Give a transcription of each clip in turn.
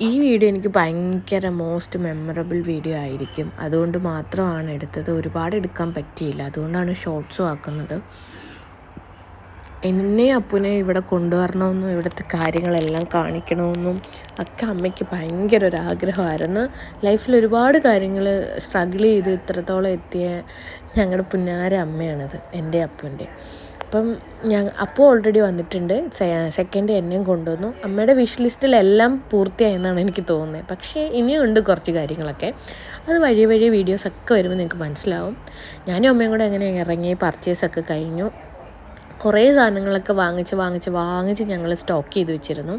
ഈ വീഡിയോ എനിക്ക് ഭയങ്കര മോസ്റ്റ് മെമ്മറബിൾ വീഡിയോ ആയിരിക്കും. അതുകൊണ്ട് മാത്രമാണ് എടുത്തത്. ഒരുപാട് എടുക്കാൻ പറ്റിയില്ല. അതുകൊണ്ടാണ് ഷോർട്സും ആക്കുന്നത്. എന്നെ അപ്പുനെ ഇവിടെ കൊണ്ടുവരണമെന്നും ഇവിടുത്തെ കാര്യങ്ങളെല്ലാം കാണിക്കണമെന്നും ഒക്കെ അമ്മയ്ക്ക് ഭയങ്കര ഒരു ആഗ്രഹമായിരുന്നു. ലൈഫിൽ ഒരുപാട് കാര്യങ്ങൾ സ്ട്രഗിൾ ചെയ്ത് ഇത്രത്തോളം എത്തിയ ഞങ്ങളുടെ പുന്നാര അമ്മയാണത്, എൻ്റെ അപ്പുൻ്റെ. അപ്പം അപ്പോൾ ഓൾറെഡി വന്നിട്ടുണ്ട്. സെക്കൻഡ് എന്നെയും കൊണ്ടുവന്നു. അമ്മയുടെ വിഷ് ലിസ്റ്റിലെല്ലാം പൂർത്തിയായെന്നാണ് എനിക്ക് തോന്നുന്നത്. പക്ഷേ ഇനിയും ഉണ്ട് കുറച്ച് കാര്യങ്ങളൊക്കെ. അത് വഴി വീഡിയോസൊക്കെ വരുമ്പോൾ നിങ്ങൾക്ക് മനസ്സിലാവും. ഞാനും അമ്മയും കൂടെ അങ്ങനെ ഇറങ്ങി പർച്ചേസൊക്കെ കഴിഞ്ഞു. കുറേ സാധനങ്ങളൊക്കെ വാങ്ങിച്ച് ഞങ്ങൾ സ്റ്റോക്ക് ചെയ്ത് വെച്ചിരുന്നു.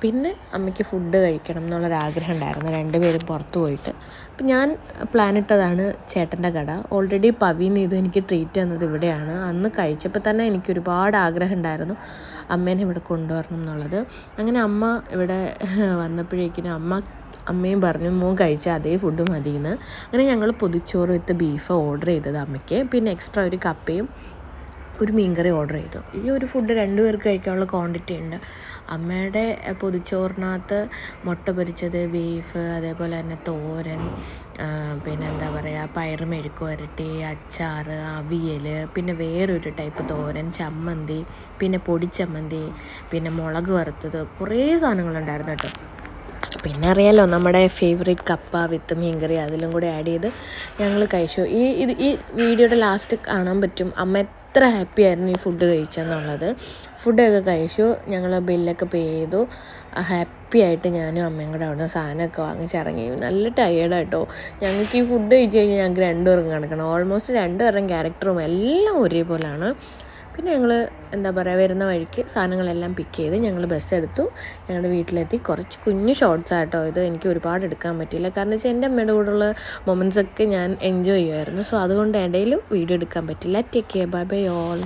പിന്നെ അമ്മയ്ക്ക് ഫുഡ് കഴിക്കണം എന്നുള്ളൊരാഗ്രഹം ഉണ്ടായിരുന്നു, രണ്ടുപേരും പുറത്ത് പോയിട്ട്. അപ്പം ഞാൻ പ്ലാനിട്ടതാണ് ചേട്ടൻ്റെ കട. ഓൾറെഡി പവീന്ന് ഇത് എനിക്ക് ട്രീറ്റ് തന്നത് ഇവിടെയാണ്. അന്ന് കഴിച്ചപ്പോൾ തന്നെ എനിക്ക് ഒരുപാട് ആഗ്രഹം ഉണ്ടായിരുന്നു അമ്മേനെ ഇവിടെ കൊണ്ടുവരണം എന്നുള്ളത്. അങ്ങനെ അമ്മ ഇവിടെ വന്നപ്പോഴേക്കിനും അമ്മയും പറഞ്ഞു മോൻ കഴിച്ച അതേ ഫുഡ് മതിയെന്ന്. അങ്ങനെ ഞങ്ങൾ പൊതിച്ചോറ് വിത്ത് ബീഫ് ഓർഡർ ചെയ്തത് അമ്മയ്ക്ക്. പിന്നെ എക്സ്ട്രാ ഒരു കപ്പയും ഒരു മീൻകറി ഓർഡർ ചെയ്തു. ഈ ഒരു ഫുഡ് 2 പേർക്ക് കഴിക്കാനുള്ള ക്വാണ്ടിറ്റി ഉണ്ട്. അമ്മയുടെ പൊതിച്ചോറിനകത്ത് മുട്ട പൊരിച്ചത്, ബീഫ്, അതേപോലെ തന്നെ തോരൻ, പിന്നെ എന്താ പറയുക, പയറ് മെഴുക്ക് വരട്ടി, അച്ചാർ, അവിയൽ, പിന്നെ വേറൊരു ടൈപ്പ് തോരൻ, ചമ്മന്തി, പിന്നെ പൊടിച്ചമ്മന്തി, പിന്നെ മുളക് വറുത്തത്, കുറേ സാധനങ്ങളുണ്ടായിരുന്നു കേട്ടോ. പിന്നെ അറിയാലോ നമ്മുടെ ഫേവറേറ്റ് കപ്പ വിത്ത് മീൻകറി, അതിലും കൂടെ ആഡ് ചെയ്ത് ഞങ്ങൾ കഴിച്ചു. ഈ വീഡിയോയുടെ ലാസ്റ്റ് കാണാൻ പറ്റും അമ്മ എത്ര ഹാപ്പി ആയിരുന്നു ഈ ഫുഡ് കഴിച്ചെന്നുള്ളത്. ഫുഡൊക്കെ കഴിച്ചു, ഞങ്ങൾ ബില്ലൊക്കെ പേ ചെയ്തു. ഹാപ്പി ആയിട്ട് ഞാനും അമ്മയും കൂടെ അവിടെ നിന്ന് സാധനമൊക്കെ വാങ്ങിച്ചിറങ്ങി. നല്ല ടയേർഡായിട്ടോ. ഞങ്ങൾക്ക് ഈ ഫുഡ് കഴിച്ച് കഴിഞ്ഞാൽ ഞങ്ങൾക്ക് 2 പേർക്കും കിടക്കണം. ഓൾമോസ്റ്റ് 2 പേരുടെയും ക്യാരക്ടറും എല്ലാം ഒരേപോലെയാണ്. പിന്നെ ഞങ്ങൾ എന്താ പറയുക, വരുന്ന വഴിക്ക് സാധനങ്ങളെല്ലാം പിക്ക് ചെയ്ത് ഞങ്ങൾ ബസ് എടുത്തു, ഞങ്ങളുടെ വീട്ടിലെത്തി. കുറച്ച് കുഞ്ഞു ഷോർട്സ് ആട്ടോ ഇത്, എനിക്ക് ഒരുപാട് എടുക്കാൻ പറ്റിയില്ല. കാരണം വെച്ചാൽ എൻ്റെ അമ്മയുടെ കൂടെയുള്ള മൊമെൻറ്റ്സൊക്കെ ഞാൻ എൻജോയ് ചെയ്യുമായിരുന്നു. സോ അതുകൊണ്ട് ഇടയിൽ വീഡിയോ എടുക്കാൻ പറ്റില്ല. Take care, bye bye all.